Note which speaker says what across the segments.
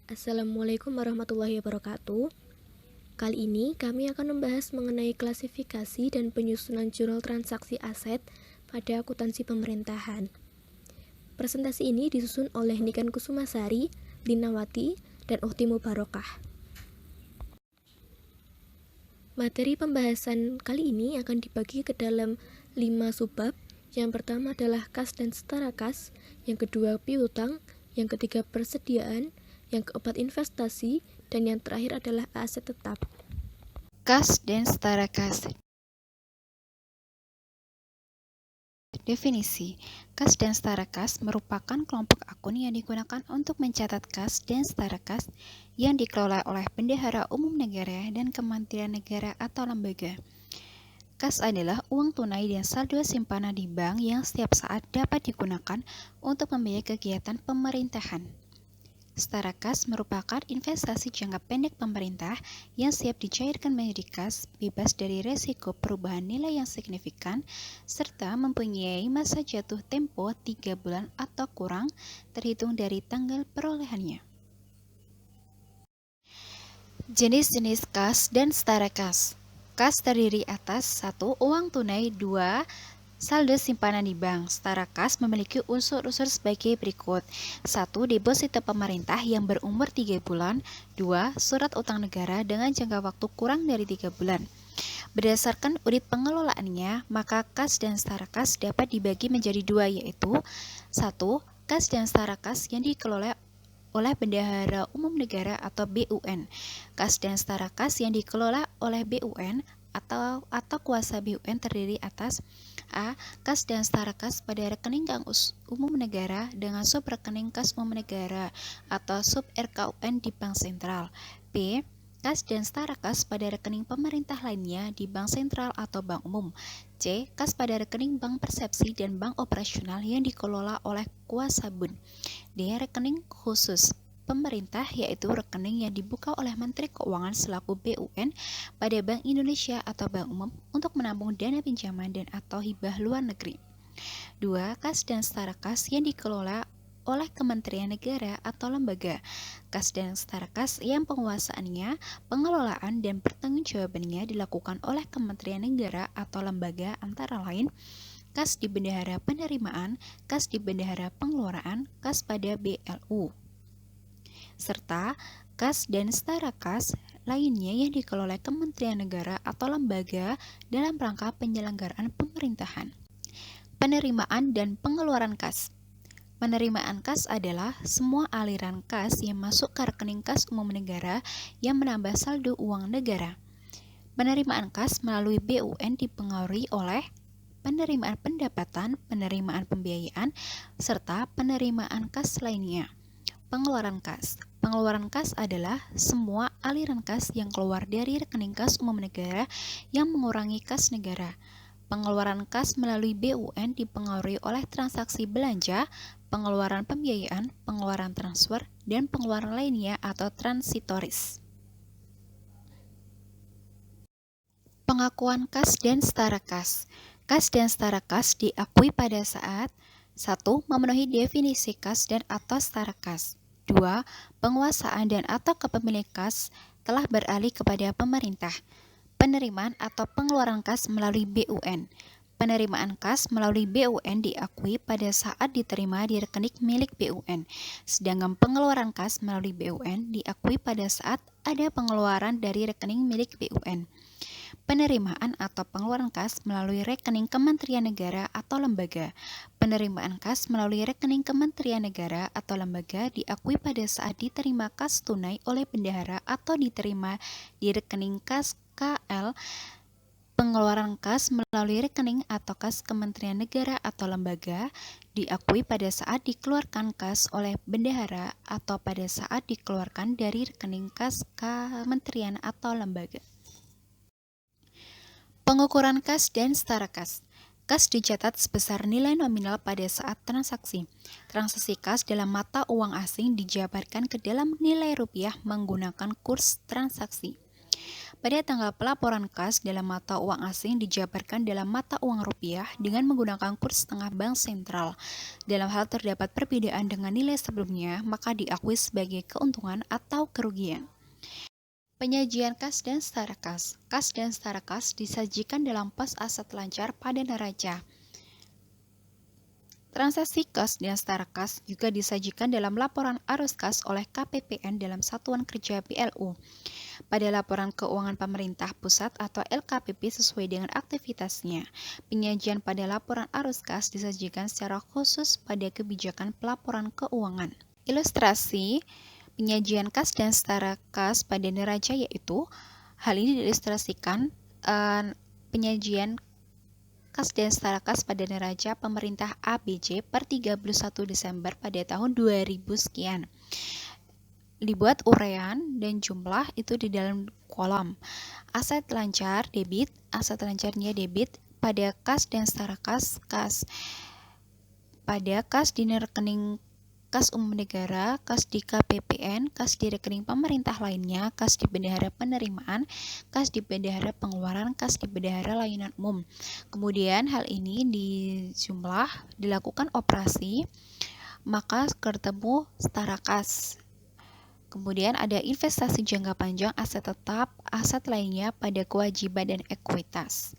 Speaker 1: Assalamualaikum warahmatullahi wabarakatuh. Kali ini kami akan membahas mengenai klasifikasi dan penyusunan jurnal transaksi aset pada akuntansi pemerintahan. Presentasi ini disusun oleh Niken Kusumasari, Linawati, dan Uhti Mubarokah. Materi pembahasan kali ini akan dibagi ke dalam 5 subbab. Yang pertama adalah kas dan setara kas, yang kedua piutang, yang ketiga persediaan, yang keempat investasi, dan yang terakhir adalah aset tetap.
Speaker 2: Kas dan setara kas. Definisi, kas dan setara kas merupakan kelompok akun yang digunakan untuk mencatat kas dan setara kas yang dikelola oleh Bendahara Umum Negara dan Kementerian Negara atau lembaga. Kas adalah uang tunai dan saldo simpanan di bank yang setiap saat dapat digunakan untuk membiayai kegiatan pemerintahan. Setara kas merupakan investasi jangka pendek pemerintah yang siap dicairkan menjadi kas, bebas dari resiko perubahan nilai yang signifikan, serta mempunyai masa jatuh tempo 3 bulan atau kurang terhitung dari tanggal perolehannya. Jenis-jenis kas dan setara kas. Kas terdiri atas 1. Uang tunai, 2. Saldo simpanan di bank. Setara kas memiliki unsur-unsur sebagai berikut. 1. Deposito pemerintah yang berumur 3 bulan. 2. Surat utang negara dengan jangka waktu kurang dari 3 bulan. Berdasarkan unit pengelolaannya, maka kas dan setara kas dapat dibagi menjadi dua, yaitu 1. Kas dan setara kas yang dikelola oleh Bendahara Umum Negara atau BUN. Kas dan setara kas yang dikelola oleh BUN atau kuasa BUN terdiri atas A. Kas dan setara kas pada rekening Bank Umum Negara dengan sub rekening Kas Umum Negara atau sub RKUN di Bank Sentral. B. Kas dan setara kas pada rekening pemerintah lainnya di Bank Sentral atau Bank Umum. C. Kas pada rekening Bank Persepsi dan Bank Operasional yang dikelola oleh kuasa BUN. D. Rekening khusus pemerintah, yaitu rekening yang dibuka oleh Menteri Keuangan selaku BUN pada Bank Indonesia atau Bank Umum untuk menampung dana pinjaman dan atau hibah luar negeri. 2. Kas dan setara kas yang dikelola oleh Kementerian Negara atau lembaga. Kas dan setara kas yang penguasaannya, pengelolaan, dan pertanggungjawabannya dilakukan oleh Kementerian Negara atau lembaga antara lain kas di Bendahara Penerimaan, kas di Bendahara Pengeluaran, kas pada BLU, serta kas dan setara kas lainnya yang dikelola Kementerian Negara atau lembaga dalam rangka penyelenggaraan pemerintahan. Penerimaan dan pengeluaran kas. Penerimaan kas adalah semua aliran kas yang masuk ke rekening Kas Umum Negara yang menambah saldo uang negara. Penerimaan kas melalui BUN dipengaruhi oleh penerimaan pendapatan, penerimaan pembiayaan, serta penerimaan kas lainnya. Pengeluaran kas. Pengeluaran kas adalah semua aliran kas yang keluar dari rekening Kas Umum Negara yang mengurangi kas negara. Pengeluaran kas melalui BUN dipengaruhi oleh transaksi belanja, pengeluaran pembiayaan, pengeluaran transfer, dan pengeluaran lainnya atau transitoris. Pengakuan kas dan setara kas. Kas dan setara kas diakui pada saat 1. Memenuhi definisi kas dan atau setara kas. 2. Penguasaan dan atau kepemilikan kas telah beralih kepada pemerintah. Penerimaan atau pengeluaran kas melalui BUN. Penerimaan kas melalui BUN diakui pada saat diterima di rekening milik BUN, sedangkan pengeluaran kas melalui BUN diakui pada saat ada pengeluaran dari rekening milik BUN. Penerimaan atau pengeluaran kas melalui rekening Kementerian Negara atau lembaga. Penerimaan kas melalui rekening Kementerian Negara atau lembaga diakui pada saat diterima kas tunai oleh bendahara atau diterima di rekening kas KL. Pengeluaran kas melalui rekening atau kas Kementerian Negara atau lembaga diakui pada saat dikeluarkan kas oleh bendahara atau pada saat dikeluarkan dari rekening kas kementerian atau lembaga. Pengukuran kas dan setara kas. Kas dicatat sebesar nilai nominal pada saat transaksi. Transaksi kas dalam mata uang asing dijabarkan ke dalam nilai rupiah menggunakan kurs transaksi. Pada tanggal pelaporan kas dalam mata uang asing dijabarkan dalam mata uang rupiah dengan menggunakan kurs tengah bank sentral. Dalam hal terdapat perbedaan dengan nilai sebelumnya, maka diakui sebagai keuntungan atau kerugian. Penyajian kas dan setara kas. Kas dan setara kas disajikan dalam pos aset lancar pada neraca. Transaksi kas dan setara kas juga disajikan dalam laporan arus kas oleh KPPN dalam Satuan Kerja PLU. Pada laporan keuangan pemerintah pusat atau LKPP sesuai dengan aktivitasnya. Penyajian pada laporan arus kas disajikan secara khusus pada kebijakan pelaporan keuangan. Ilustrasi penyajian kas dan setara kas pada neraca yaitu hal ini diilustrasikan penyajian kas dan setara kas pada neraca pemerintah ABC per 31 Desember pada tahun 2000 sekian. Dibuat uraian dan jumlah itu di dalam kolom. Aset lancar debit, aset lancarnya debit pada kas dan setara kas, pada kas di rekening kas umum negara, kas di KPPN, kas di rekening pemerintah lainnya, kas di bendahara penerimaan, kas di bendahara pengeluaran, kas di bendahara layanan umum. Kemudian hal ini dijumlah, dilakukan operasi, maka ketemu setara kas. Kemudian ada investasi jangka panjang, aset tetap, aset lainnya pada kewajiban dan ekuitas.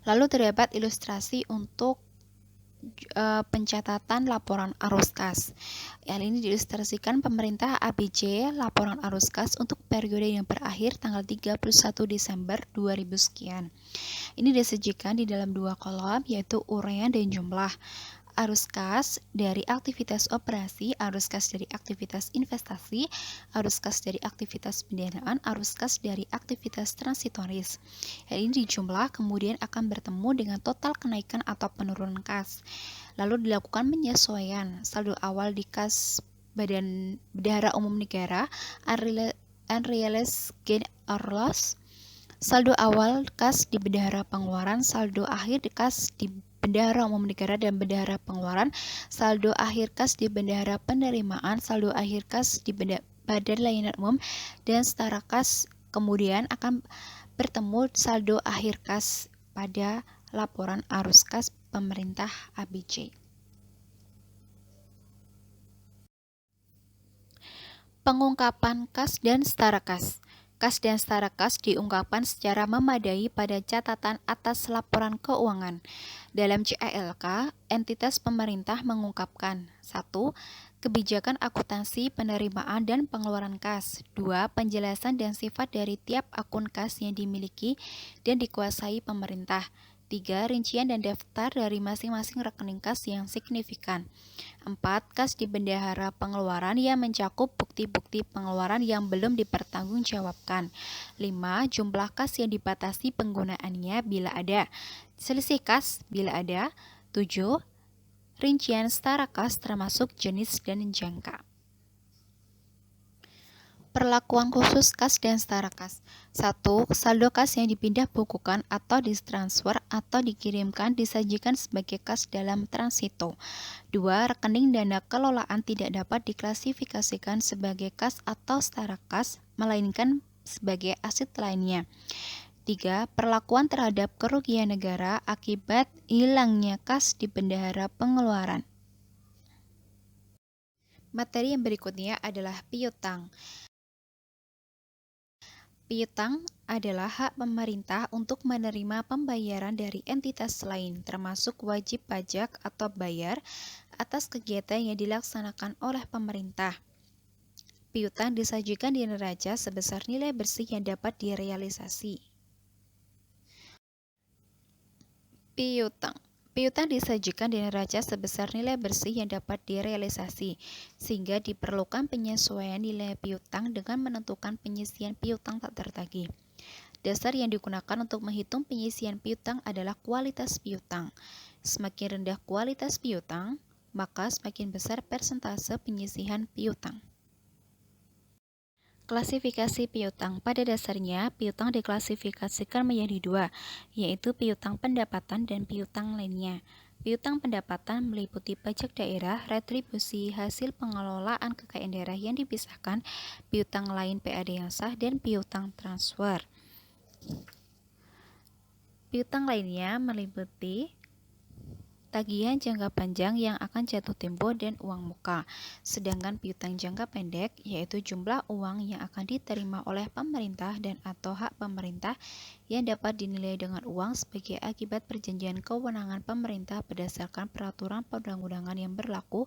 Speaker 2: Lalu terdapat ilustrasi untuk pencatatan laporan arus kas. Hal ini diilustrasikan pemerintah ABC laporan arus kas untuk periode yang berakhir tanggal 31 Desember 2000 sekian. Ini disajikan di dalam dua kolom yaitu uraian dan jumlah. Arus kas dari aktivitas operasi, arus kas dari aktivitas investasi, arus kas dari aktivitas pendanaan, arus kas dari aktivitas transitoris. Hal ini dijumlah kemudian akan bertemu dengan total kenaikan atau penurunan kas. Lalu dilakukan penyesuaian saldo awal di kas Badan Bendahara Umum Negara, unrealized gain or loss, saldo awal kas di Bendahara Pengeluaran, saldo akhir di kas di Bendahara Umum Negara dan Bendahara Pengeluaran, saldo akhir kas di Bendahara Penerimaan, saldo akhir kas di Badan Layanan Umum, dan setara kas. Kemudian akan bertemu saldo akhir kas pada laporan arus kas pemerintah ABC. Pengungkapan kas dan setara kas. Kas dan setara kas diungkapkan secara memadai pada catatan atas laporan keuangan. Dalam CALK, entitas pemerintah mengungkapkan 1. Kebijakan akuntansi penerimaan dan pengeluaran kas. 2. Penjelasan dan sifat dari tiap akun kas yang dimiliki dan dikuasai pemerintah. 3. Rincian dan daftar dari masing-masing rekening kas yang signifikan. 4. Kas di bendahara pengeluaran yang mencakup bukti-bukti pengeluaran yang belum dipertanggungjawabkan. 5. Jumlah kas yang dibatasi penggunaannya bila ada. Selisih kas bila ada. 7. Rincian setara kas termasuk jenis dan jangka. Perlakuan khusus kas dan setara kas. 1. Saldo kas yang dipindah bukukan atau ditransfer atau dikirimkan disajikan sebagai kas dalam transito. 2. Rekening dana kelolaan tidak dapat diklasifikasikan sebagai kas atau setara kas, melainkan sebagai aset lainnya. 3. Perlakuan terhadap kerugian negara akibat hilangnya kas di bendahara pengeluaran. Materi yang berikutnya adalah piutang. Piutang adalah hak pemerintah untuk menerima pembayaran dari entitas lain, termasuk wajib pajak atau bayar atas kegiatan yang dilaksanakan oleh pemerintah. Piutang disajikan di neraca sebesar nilai bersih yang dapat direalisasi. Piutang disajikan di neraca sebesar nilai bersih yang dapat direalisasi, sehingga diperlukan penyesuaian nilai piutang dengan menentukan penyisian piutang tak tertagih. Dasar yang digunakan untuk menghitung penyisian piutang adalah kualitas piutang. Semakin rendah kualitas piutang, maka semakin besar persentase penyisihan piutang. Klasifikasi piutang. Pada dasarnya, piutang diklasifikasikan menjadi dua, yaitu piutang pendapatan dan piutang lainnya. Piutang pendapatan meliputi pajak daerah, retribusi hasil pengelolaan kekayaan daerah yang dipisahkan, piutang lain PAD yang sah, dan piutang transfer. Piutang lainnya meliputi tagihan jangka panjang yang akan jatuh tempo dan uang muka. Sedangkan piutang jangka pendek yaitu jumlah uang yang akan diterima oleh pemerintah dan atau hak pemerintah yang dapat dinilai dengan uang sebagai akibat perjanjian kewenangan pemerintah berdasarkan peraturan perundang-undangan yang berlaku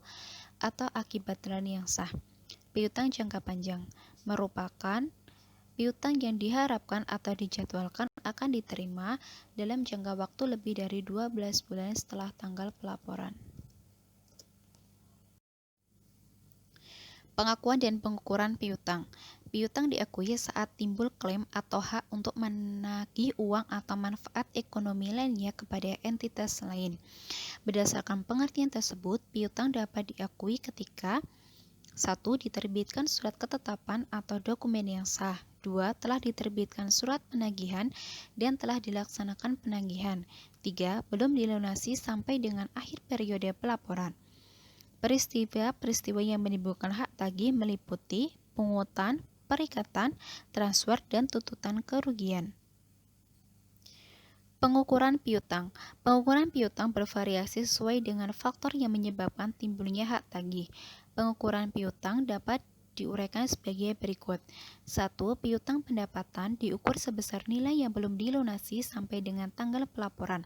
Speaker 2: atau akibat nilai yang sah. Piutang jangka panjang merupakan piutang yang diharapkan atau dijadwalkan akan diterima dalam jangka waktu lebih dari 12 bulan setelah tanggal pelaporan. Pengakuan dan pengukuran piutang. Piutang diakui saat timbul klaim atau hak untuk menagih uang atau manfaat ekonomi lainnya kepada entitas lain. Berdasarkan pengertian tersebut, piutang dapat diakui ketika 1. Diterbitkan surat ketetapan atau dokumen yang sah. 2. Telah diterbitkan surat penagihan dan telah dilaksanakan penagihan. 3. Belum dilunasi sampai dengan akhir periode pelaporan. Peristiwa-peristiwa yang menimbulkan hak tagih meliputi pungutan, perikatan, transfer, dan tuntutan kerugian. Pengukuran piutang. Pengukuran piutang bervariasi sesuai dengan faktor yang menyebabkan timbulnya hak tagih. Pengukuran piutang dapat diuraikan sebagai berikut. 1. Piutang pendapatan diukur sebesar nilai yang belum dilunasi sampai dengan tanggal pelaporan.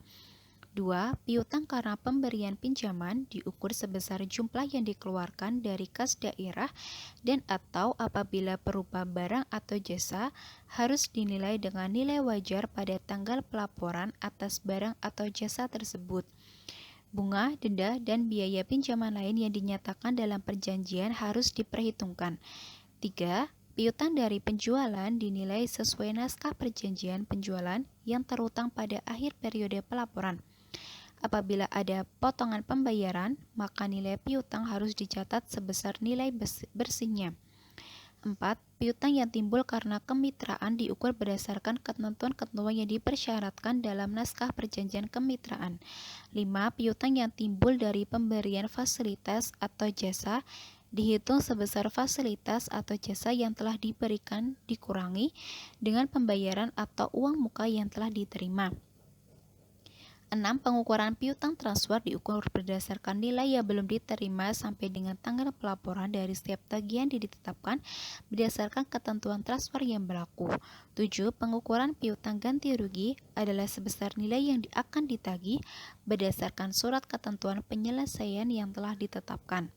Speaker 2: 2. Piutang karena pemberian pinjaman diukur sebesar jumlah yang dikeluarkan dari kas daerah dan atau apabila berupa barang atau jasa harus dinilai dengan nilai wajar pada tanggal pelaporan atas barang atau jasa tersebut. Bunga, denda, dan biaya pinjaman lain yang dinyatakan dalam perjanjian harus diperhitungkan. 3. Piutang dari penjualan dinilai sesuai naskah perjanjian penjualan yang terutang pada akhir periode pelaporan. Apabila ada potongan pembayaran, maka nilai piutang harus dicatat sebesar nilai bersihnya. 4. Piutang yang timbul karena kemitraan diukur berdasarkan ketentuan-ketentuan yang dipersyaratkan dalam naskah perjanjian kemitraan. 5. Piutang yang timbul dari pemberian fasilitas atau jasa dihitung sebesar fasilitas atau jasa yang telah diberikan dikurangi dengan pembayaran atau uang muka yang telah diterima. 6. Pengukuran piutang transfer diukur berdasarkan nilai yang belum diterima sampai dengan tanggal pelaporan dari setiap tagihan yang ditetapkan berdasarkan ketentuan transfer yang berlaku. 7. Pengukuran piutang ganti rugi adalah sebesar nilai yang akan ditagih berdasarkan surat ketentuan penyelesaian yang telah ditetapkan.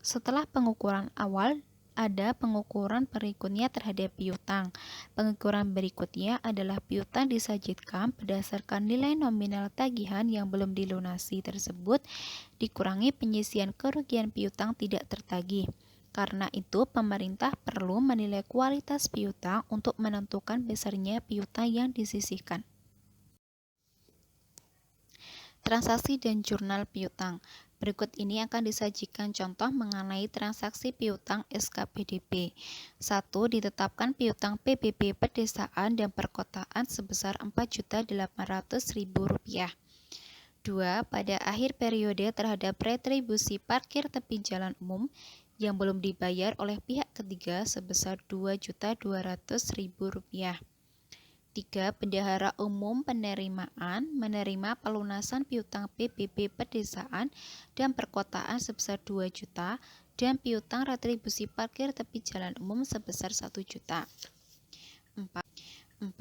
Speaker 2: Setelah pengukuran awal, ada pengukuran berikutnya terhadap piutang. Pengukuran berikutnya adalah piutang disajikan berdasarkan nilai nominal tagihan yang belum dilunasi tersebut dikurangi penyisian kerugian piutang tidak tertagih. Karena itu, pemerintah perlu menilai kualitas piutang untuk menentukan besarnya piutang yang disisihkan. Transaksi dan jurnal piutang. Berikut ini akan disajikan contoh mengenai transaksi piutang SKPDP. 1. Ditetapkan piutang PBB pedesaan dan perkotaan sebesar Rp4.800.000. 2. Pada akhir periode terhadap retribusi parkir tepi jalan umum yang belum dibayar oleh pihak ketiga sebesar Rp2.200.000. 3. Bendahara umum penerimaan menerima pelunasan piutang PBB pedesaan dan perkotaan sebesar 2 juta dan piutang retribusi parkir tepi jalan umum sebesar 1 juta. 4.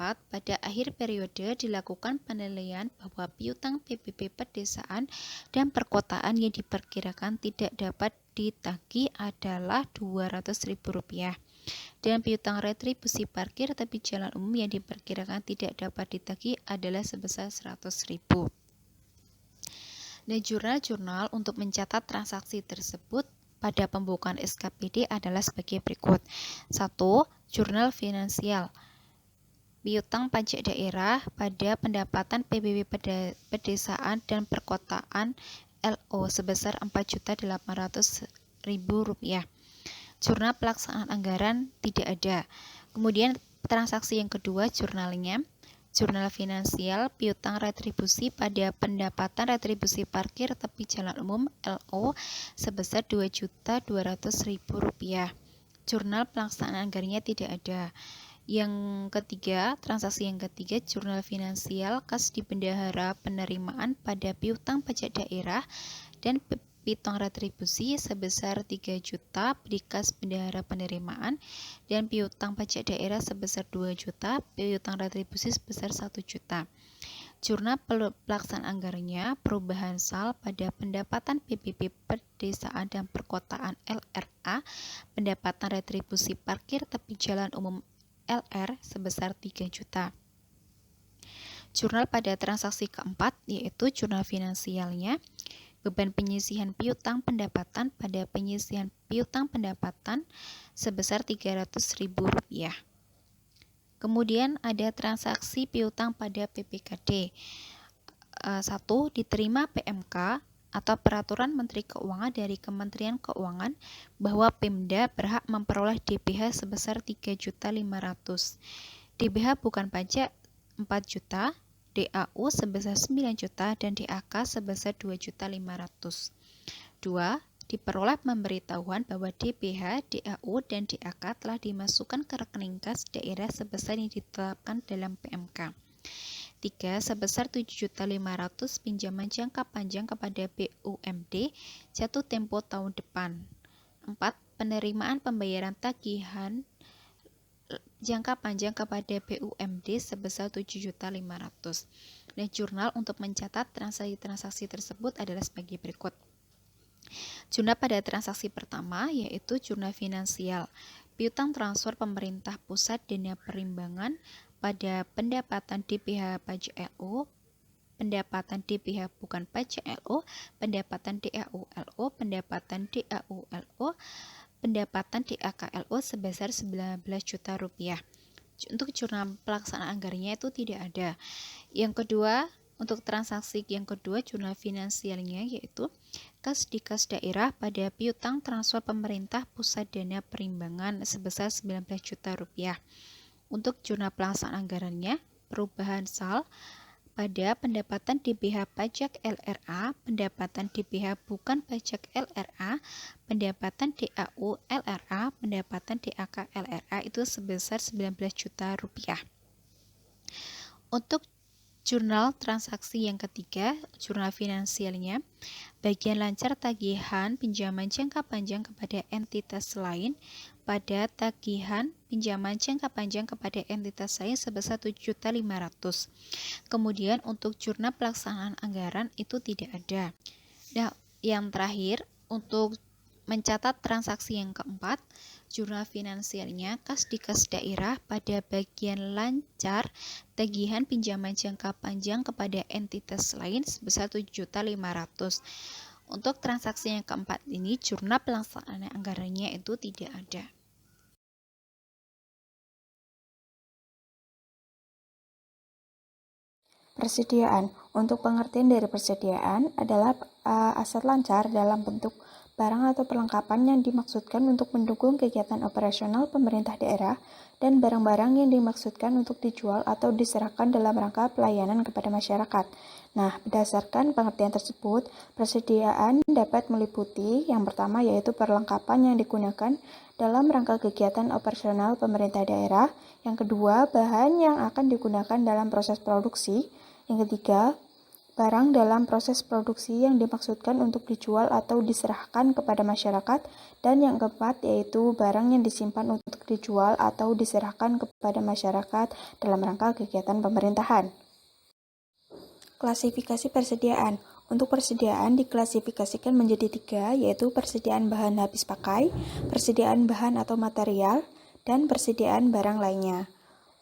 Speaker 2: Pada akhir periode dilakukan penilaian bahwa piutang PBB pedesaan dan perkotaan yang diperkirakan tidak dapat ditagih adalah Rp200.000. Dan piutang retribusi parkir tepi jalan umum yang diperkirakan tidak dapat ditagih adalah sebesar Rp100.000. Dan jurnal-jurnal untuk mencatat transaksi tersebut pada pembukaan SKPD adalah sebagai berikut. 1. Jurnal finansial. Piutang pajak daerah pada pendapatan PBB pedesaan dan perkotaan LO sebesar Rp4.800.000. Jurnal pelaksanaan anggaran tidak ada. Kemudian transaksi yang kedua jurnalnya Jurnal finansial, piutang retribusi pada pendapatan retribusi parkir tepi jalan umum LO sebesar Rp2.200.000. Jurnal pelaksanaan anggarannya tidak ada. Yang ketiga, transaksi yang ketiga, jurnal finansial kas di bendahara penerimaan pada piutang pajak daerah dan piutang retribusi sebesar 3 juta di kas bendahara penerimaan dan piutang pajak daerah sebesar 2 juta, piutang retribusi sebesar 1 juta. Jurnal pelaksanaan anggarannya perubahan SAL pada pendapatan PBB pedesaan dan perkotaan LRA, pendapatan retribusi parkir tepi jalan umum LR sebesar 3 juta. Jurnal pada transaksi keempat yaitu jurnal finansialnya, beban penyisihan piutang pendapatan pada penyisihan piutang pendapatan sebesar Rp300.000. Kemudian ada transaksi piutang pada PPKD. 1. Diterima PMK atau Peraturan Menteri Keuangan dari Kementerian Keuangan bahwa Pemda berhak memperoleh DBH sebesar 3.500.000. DBH bukan pajak 4 juta, DAU sebesar 9 juta, dan DAK sebesar 2.500.000. 2. Diperoleh pemberitahuan bahwa DBH, DAU, dan DAK telah dimasukkan ke rekening kas daerah sebesar yang ditetapkan dalam PMK. 3. Sebesar 7.500.000 pinjaman jangka panjang kepada BUMD jatuh tempo tahun depan. 4. Penerimaan pembayaran tagihan jangka panjang kepada BUMD sebesar 7.500.000. Dan jurnal untuk mencatat transaksi-transaksi tersebut adalah sebagai berikut. Jurnal pada transaksi pertama yaitu jurnal finansial, piutang transfer pemerintah pusat dana perimbangan pada pendapatan DPH pajak LO, pendapatan DPH bukan pajak LO, pendapatan DAU LO, pendapatan DAU LO, pendapatan DAK LO sebesar 19 juta rupiah. Untuk jurnal pelaksanaan anggarannya itu tidak ada. Yang kedua, untuk transaksi yang kedua jurnal finansialnya yaitu kas di kas daerah pada piutang transfer pemerintah pusat dana perimbangan sebesar 19 juta rupiah. Untuk jurnal pelaksanaan anggarannya, perubahan SAL pada pendapatan DBH pajak LRA, pendapatan DBH bukan pajak LRA, pendapatan DAU LRA, pendapatan DAK LRA itu sebesar 19 juta rupiah. Untuk jurnal transaksi yang ketiga, jurnal finansialnya, bagian lancar tagihan pinjaman jangka panjang kepada entitas lain pada tagihan pinjaman jangka panjang kepada entitas lain sebesar 7.500.000. Kemudian untuk jurnal pelaksanaan anggaran itu tidak ada. Nah, yang terakhir untuk mencatat transaksi yang keempat, jurnal finansialnya kas di kas daerah pada bagian lancar tagihan pinjaman jangka panjang kepada entitas lain sebesar 7.500.000. Untuk transaksi yang keempat ini, jurnal pelaksanaan anggarannya itu tidak ada.
Speaker 3: Persediaan. Untuk pengertian dari persediaan adalah aset lancar dalam bentuk barang atau perlengkapan yang dimaksudkan untuk mendukung kegiatan operasional pemerintah daerah dan barang-barang yang dimaksudkan untuk dijual atau diserahkan dalam rangka pelayanan kepada masyarakat. Nah, berdasarkan pengertian tersebut, persediaan dapat meliputi yang pertama yaitu perlengkapan yang digunakan dalam rangka kegiatan operasional pemerintah daerah, yang kedua bahan yang akan digunakan dalam proses produksi, yang ketiga barang dalam proses produksi yang dimaksudkan untuk dijual atau diserahkan kepada masyarakat, dan yang keempat yaitu barang yang disimpan untuk dijual atau diserahkan kepada masyarakat dalam rangka kegiatan pemerintahan. Klasifikasi persediaan. Untuk persediaan diklasifikasikan menjadi 3, yaitu persediaan bahan habis pakai, persediaan bahan atau material, dan persediaan barang lainnya.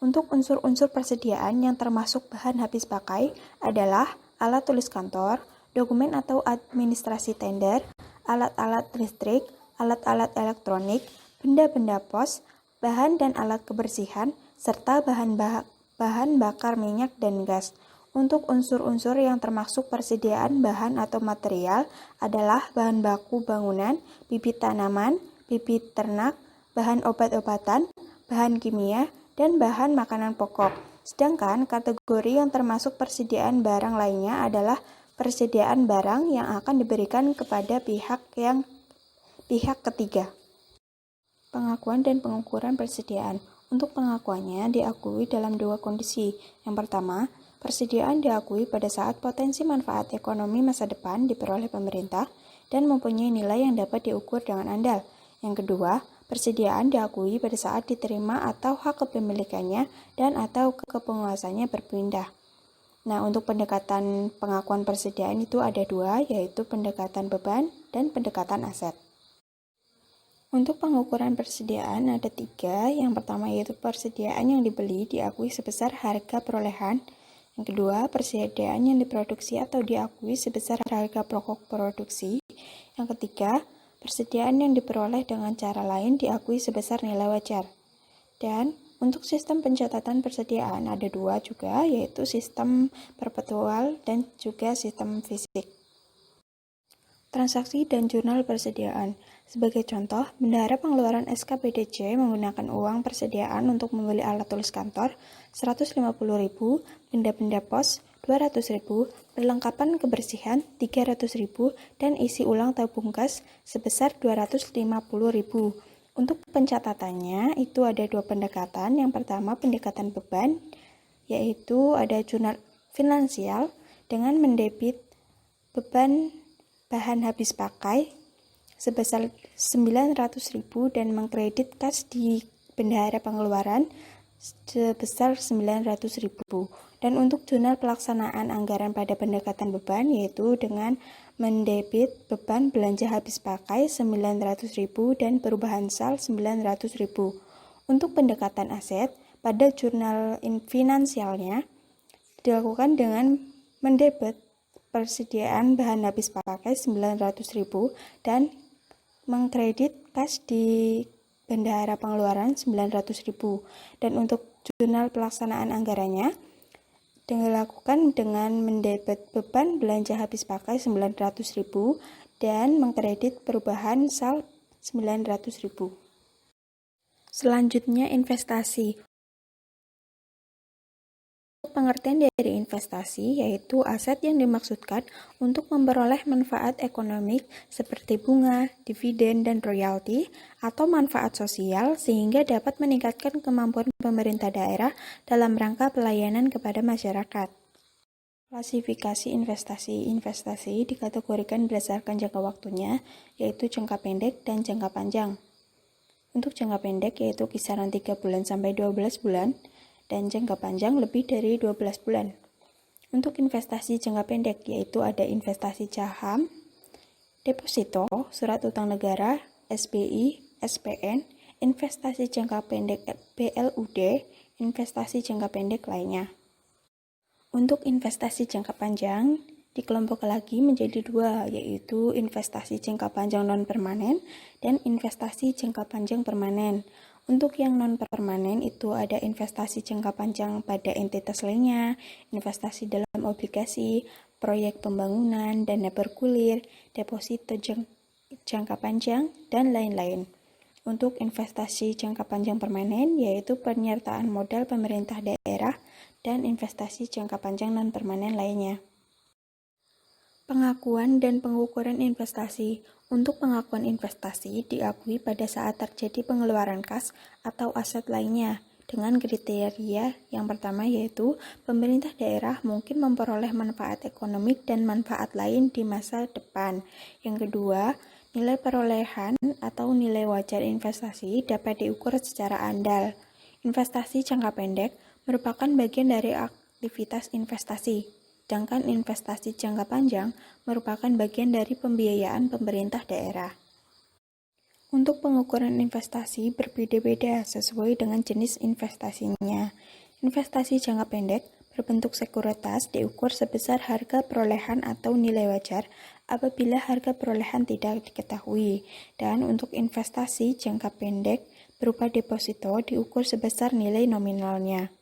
Speaker 3: Untuk unsur-unsur persediaan yang termasuk bahan habis pakai adalah alat tulis kantor, dokumen atau administrasi tender, alat-alat listrik, alat-alat elektronik, benda-benda pos, bahan dan alat kebersihan, serta bahan bakar minyak dan gas. Untuk unsur-unsur yang termasuk persediaan bahan atau material adalah bahan baku bangunan, bibit tanaman, bibit ternak, bahan obat-obatan, bahan kimia, dan bahan makanan pokok. Sedangkan kategori yang termasuk persediaan barang lainnya adalah persediaan barang yang akan diberikan kepada pihak ketiga. Pengakuan dan pengukuran persediaan. Untuk pengakuannya diakui dalam dua kondisi. Yang pertama, persediaan diakui pada saat potensi manfaat ekonomi masa depan diperoleh pemerintah dan mempunyai nilai yang dapat diukur dengan andal. Yang kedua, persediaan diakui pada saat diterima atau hak kepemilikannya dan atau kepenguasaannya berpindah. Nah, untuk pendekatan pengakuan persediaan itu ada dua, yaitu pendekatan beban dan pendekatan aset. Untuk pengukuran persediaan ada tiga. Yang pertama yaitu persediaan yang dibeli diakui sebesar harga perolehan. Yang kedua, persediaan yang diproduksi atau diakui sebesar harga pokok produksi. Yang ketiga, persediaan yang diperoleh dengan cara lain diakui sebesar nilai wajar. Dan untuk sistem pencatatan persediaan ada dua juga, yaitu sistem perpetual dan juga sistem fisik. Transaksi dan jurnal persediaan. Sebagai contoh, bendahara pengeluaran SKPDC menggunakan uang persediaan untuk membeli alat tulis kantor 150.000, benda-benda pos 200.000, perlengkapan kebersihan 300.000, dan isi ulang tabung gas sebesar 250.000. Untuk pencatatannya itu ada dua pendekatan. Yang pertama pendekatan beban, yaitu ada jurnal finansial dengan mendebit beban bahan habis pakai sebesar 900.000 dan mengkredit kas di bendahara pengeluaran sebesar 900.000. Dan untuk jurnal pelaksanaan anggaran pada pendekatan beban yaitu dengan mendebit beban belanja habis pakai 900.000 dan perubahan sal 900.000. Untuk pendekatan aset pada jurnal finansialnya dilakukan dengan mendebit persediaan bahan habis pakai 900.000 dan mengkredit kas di bendahara pengeluaran 900.000. Dan untuk jurnal pelaksanaan anggarannya dilakukan dengan mendebit beban belanja habis pakai 900.000 dan mengkredit perubahan sal 900.000. Selanjutnya investasi. Pengertian dari investasi yaitu aset yang dimaksudkan untuk memperoleh manfaat ekonomik seperti bunga, dividen, dan royalti atau manfaat sosial sehingga dapat meningkatkan kemampuan pemerintah daerah dalam rangka pelayanan kepada masyarakat. Klasifikasi investasi. Investasi dikategorikan berdasarkan jangka waktunya yaitu jangka pendek dan jangka panjang. Untuk jangka pendek yaitu kisaran 3 bulan sampai 12 bulan. Dan jangka panjang lebih dari 12 bulan. Untuk investasi jangka pendek yaitu ada investasi saham, deposito, surat utang negara, SBI, SPN, investasi jangka pendek BLUD, investasi jangka pendek lainnya. Untuk investasi jangka panjang dikelompokkan lagi menjadi dua, yaitu investasi jangka panjang non-permanen dan investasi jangka panjang permanen. Untuk yang non-permanen itu ada investasi jangka panjang pada entitas lainnya, investasi dalam obligasi, proyek pembangunan, dana bergulir, deposito jangka panjang, dan lain-lain. Untuk investasi jangka panjang permanen yaitu penyertaan modal pemerintah daerah dan investasi jangka panjang non-permanen lainnya. Pengakuan dan pengukuran investasi. Untuk pengakuan investasi diakui pada saat terjadi pengeluaran kas atau aset lainnya dengan kriteria yang pertama yaitu pemerintah daerah mungkin memperoleh manfaat ekonomik dan manfaat lain di masa depan. Yang kedua, nilai perolehan atau nilai wajar investasi dapat diukur secara andal. Investasi jangka pendek merupakan bagian dari aktivitas investasi. Sedangkan investasi jangka panjang merupakan bagian dari pembiayaan pemerintah daerah. Untuk pengukuran investasi berbeda-beda sesuai dengan jenis investasinya. Investasi jangka pendek berbentuk sekuritas diukur sebesar harga perolehan atau nilai wajar apabila harga perolehan tidak diketahui. Dan untuk investasi jangka pendek berupa deposito diukur sebesar nilai nominalnya.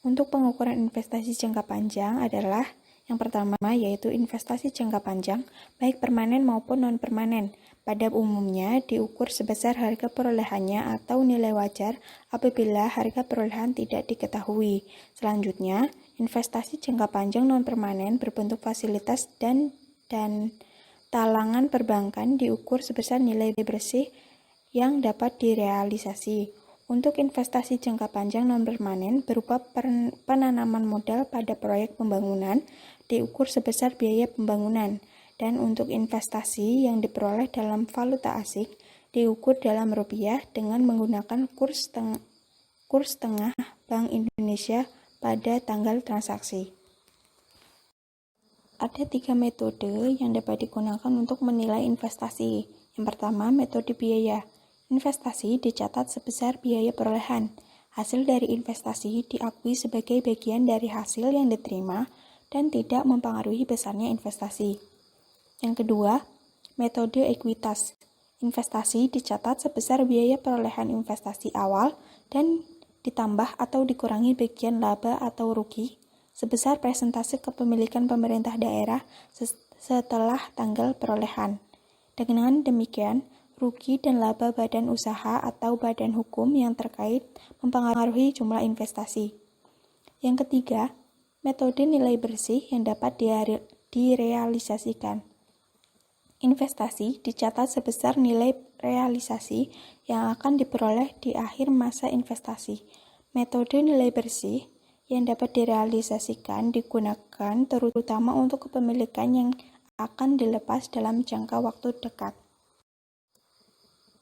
Speaker 3: Untuk pengukuran investasi jangka panjang adalah yang pertama yaitu investasi jangka panjang baik permanen maupun non-permanen. Pada umumnya diukur sebesar harga perolehannya atau nilai wajar apabila harga perolehan tidak diketahui. Selanjutnya, investasi jangka panjang non-permanen berbentuk fasilitas dan talangan perbankan diukur sebesar nilai bersih yang dapat direalisasi. Untuk investasi jangka panjang non-permanen berupa penanaman modal pada proyek pembangunan diukur sebesar biaya pembangunan. Dan untuk investasi yang diperoleh dalam valuta asing diukur dalam rupiah dengan menggunakan kurs tengah Bank Indonesia pada tanggal transaksi. Ada 3 metode yang dapat digunakan untuk menilai investasi. Yang pertama, metode biaya. Investasi dicatat sebesar biaya perolehan. Hasil dari investasi diakui sebagai bagian dari hasil yang diterima dan tidak mempengaruhi besarnya investasi. Yang kedua, metode ekuitas. Investasi dicatat sebesar biaya perolehan investasi awal dan ditambah atau dikurangi bagian laba atau rugi sebesar persentase kepemilikan pemerintah daerah setelah tanggal perolehan. Dengan demikian, rugi dan laba badan usaha atau badan hukum yang terkait mempengaruhi jumlah investasi. Yang ketiga, metode nilai bersih yang dapat direalisasikan. Investasi dicatat sebesar nilai realisasi yang akan diperoleh di akhir masa investasi. Metode nilai bersih yang dapat direalisasikan digunakan terutama untuk kepemilikan yang akan dilepas dalam jangka waktu dekat.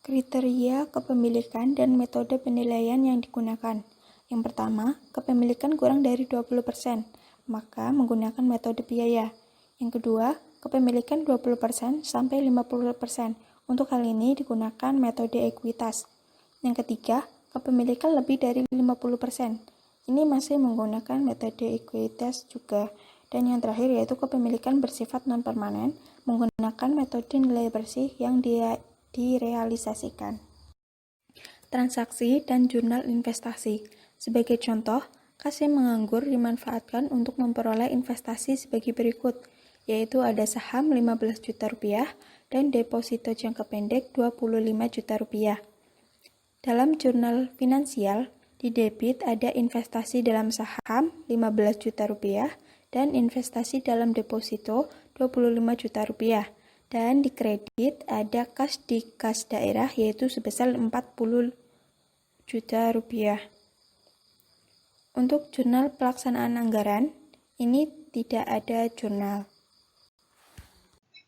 Speaker 3: Kriteria kepemilikan dan metode penilaian yang digunakan. Yang pertama, kepemilikan kurang dari 20%, maka menggunakan metode biaya. Yang kedua, kepemilikan 20% sampai 50%. Untuk hal ini digunakan metode ekuitas. Yang ketiga, kepemilikan lebih dari 50%. Ini masih menggunakan metode ekuitas juga. Dan yang terakhir yaitu kepemilikan bersifat non-permanen menggunakan metode nilai bersih yang direalisasikan. Transaksi dan jurnal investasi. Sebagai contoh, kas yang menganggur dimanfaatkan untuk memperoleh investasi sebagai berikut, yaitu ada saham 15 juta rupiah dan deposito jangka pendek 25 juta rupiah. Dalam jurnal finansial, di debit ada investasi dalam saham 15 juta rupiah dan investasi dalam deposito 25 juta rupiah. Dan di kredit ada kas di kas daerah yaitu sebesar 40 juta rupiah. Untuk jurnal pelaksanaan anggaran, ini tidak ada jurnal.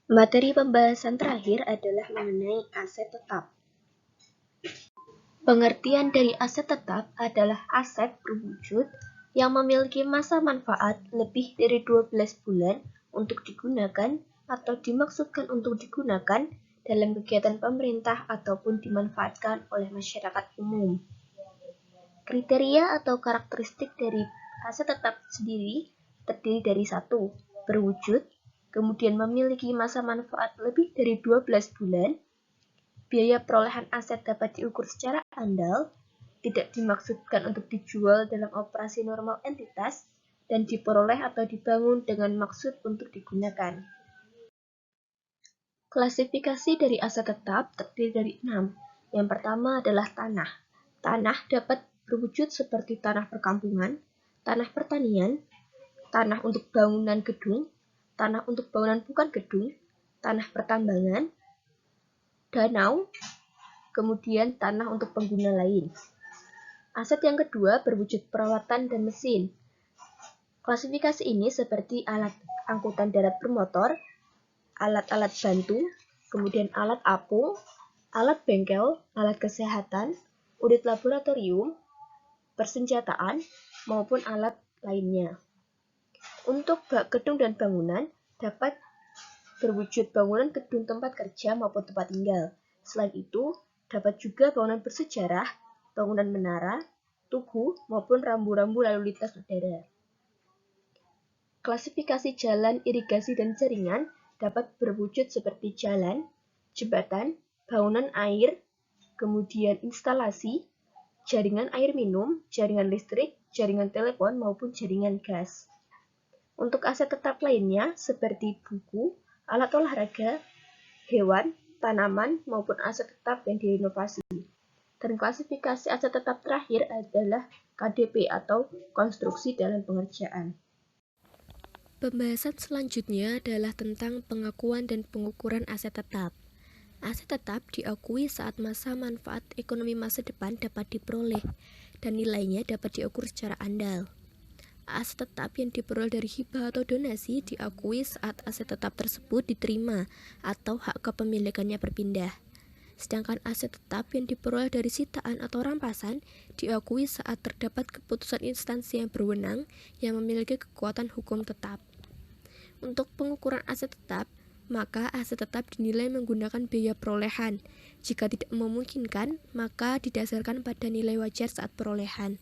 Speaker 1: Materi pembahasan terakhir adalah mengenai aset tetap. Pengertian dari aset tetap adalah aset berwujud yang memiliki masa manfaat lebih dari 12 bulan untuk digunakan atau dimaksudkan untuk digunakan dalam kegiatan pemerintah ataupun dimanfaatkan oleh masyarakat umum. Kriteria atau karakteristik dari aset tetap sendiri terdiri dari 1. Berwujud, kemudian memiliki masa manfaat lebih dari 12 bulan, biaya perolehan aset dapat diukur secara andal, tidak dimaksudkan untuk dijual dalam operasi normal entitas, dan diperoleh atau dibangun dengan maksud untuk digunakan. Klasifikasi dari aset tetap terdiri dari 6. Yang pertama adalah tanah. Tanah dapat berwujud seperti tanah perkampungan, tanah pertanian, tanah untuk bangunan gedung, tanah untuk bangunan bukan gedung, tanah pertambangan, danau, kemudian tanah untuk pengguna lain. Aset yang kedua berwujud perawatan dan mesin. Klasifikasi ini seperti alat angkutan darat bermotor, alat-alat bantu, kemudian alat apung, alat bengkel, alat kesehatan, unit laboratorium, persenjataan, maupun alat lainnya. Untuk gedung dan bangunan dapat berwujud bangunan gedung tempat kerja maupun tempat tinggal. Selain itu, dapat juga bangunan bersejarah, bangunan menara, tugu, maupun rambu-rambu lalu lintas udara. Klasifikasi jalan, irigasi, dan jaringan dapat berwujud seperti jalan, jembatan, bangunan air, kemudian instalasi, jaringan air minum, jaringan listrik, jaringan telepon, maupun jaringan gas. Untuk aset tetap lainnya seperti buku, alat olahraga, hewan, tanaman, maupun aset tetap yang direnovasi. Dan klasifikasi aset tetap terakhir adalah KDP atau konstruksi dalam pengerjaan. Pembahasan selanjutnya adalah tentang pengakuan dan pengukuran aset tetap. Aset tetap diakui saat masa manfaat ekonomi masa depan dapat diperoleh dan nilainya dapat diukur secara andal. Aset tetap yang diperoleh dari hibah atau donasi diakui saat aset tetap tersebut diterima atau hak kepemilikannya berpindah. Sedangkan aset tetap yang diperoleh dari sitaan atau rampasan diakui saat terdapat keputusan instansi yang berwenang yang memiliki kekuatan hukum tetap. Untuk pengukuran aset tetap, maka aset tetap dinilai menggunakan biaya perolehan. Jika tidak memungkinkan, maka didasarkan pada nilai wajar saat perolehan.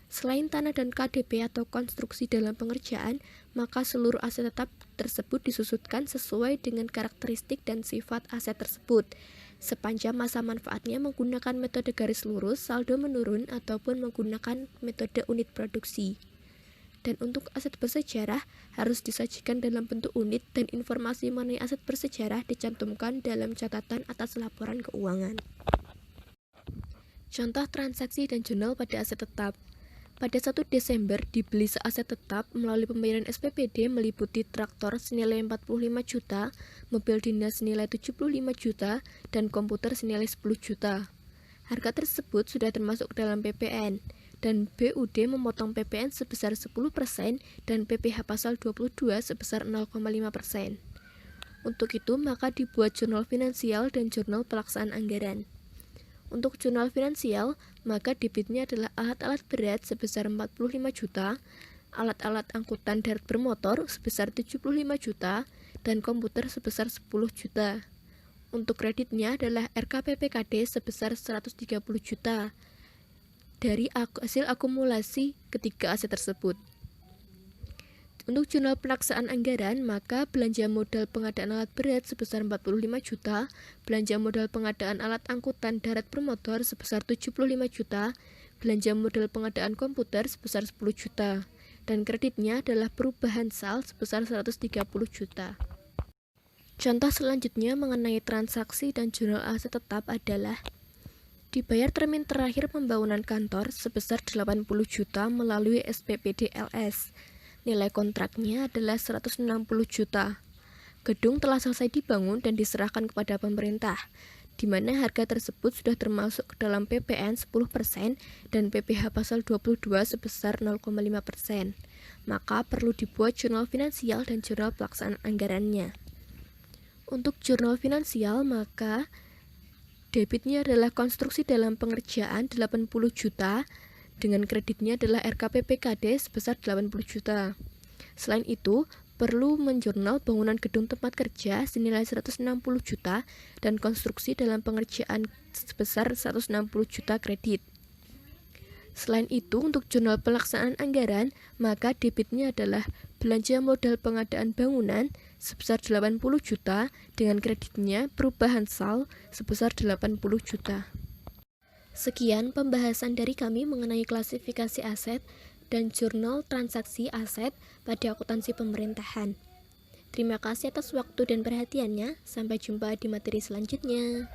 Speaker 1: Selain tanah dan KDP atau konstruksi dalam pengerjaan, maka seluruh aset tetap tersebut disusutkan sesuai dengan karakteristik dan sifat aset tersebut. Sepanjang masa manfaatnya menggunakan metode garis lurus, saldo menurun, ataupun menggunakan metode unit produksi. Dan untuk aset bersejarah harus disajikan dalam bentuk unit dan informasi mengenai aset bersejarah dicantumkan dalam catatan atas laporan keuangan. Contoh transaksi dan jurnal pada aset tetap. Pada 1 Desember dibeli seaset tetap melalui pembayaran SPPD meliputi traktor senilai 45 juta, mobil dinas senilai 75 juta, dan komputer senilai 10 juta. Harga tersebut sudah termasuk dalam PPN. Dan BUD memotong PPN sebesar 10% dan PPh pasal 22 sebesar 0,5%. Untuk itu, maka dibuat jurnal finansial dan jurnal pelaksanaan anggaran. Untuk jurnal finansial, maka debitnya adalah alat-alat berat sebesar 45 juta, alat-alat angkutan darat bermotor sebesar 75 juta, dan komputer sebesar 10 juta. Untuk kreditnya adalah RKPPKD sebesar 130 juta. Dari hasil akumulasi ketiga aset tersebut. Untuk jurnal pelaksanaan anggaran, maka belanja modal pengadaan alat berat sebesar 45 juta, belanja modal pengadaan alat angkutan darat bermotor sebesar 75 juta, belanja modal pengadaan komputer sebesar 10 juta, dan kreditnya adalah perubahan sal sebesar 130 juta. Contoh selanjutnya mengenai transaksi dan jurnal aset tetap adalah dibayar termin terakhir pembangunan kantor sebesar 80 juta melalui SPPD LS. Nilai kontraknya adalah 160 juta. Gedung telah selesai dibangun dan diserahkan kepada pemerintah, di mana harga tersebut sudah termasuk ke dalam PPN 10% dan PPh pasal 22 sebesar 0,5%. Maka perlu dibuat jurnal finansial dan jurnal pelaksanaan anggarannya. Untuk jurnal finansial, maka debitnya adalah konstruksi dalam pengerjaan 80 juta, dengan kreditnya adalah RKPPKD sebesar 80 juta. Selain itu, perlu menjurnal bangunan gedung tempat kerja senilai 160 juta dan konstruksi dalam pengerjaan sebesar 160 juta kredit. Selain itu, untuk jurnal pelaksanaan anggaran, maka debitnya adalah belanja modal pengadaan bangunan sebesar 80 juta dengan kreditnya perubahan sal sebesar 80 juta. Sekian pembahasan dari kami mengenai klasifikasi aset dan jurnal transaksi aset pada akuntansi pemerintahan. Terima kasih atas waktu dan perhatiannya. Sampai jumpa di materi selanjutnya.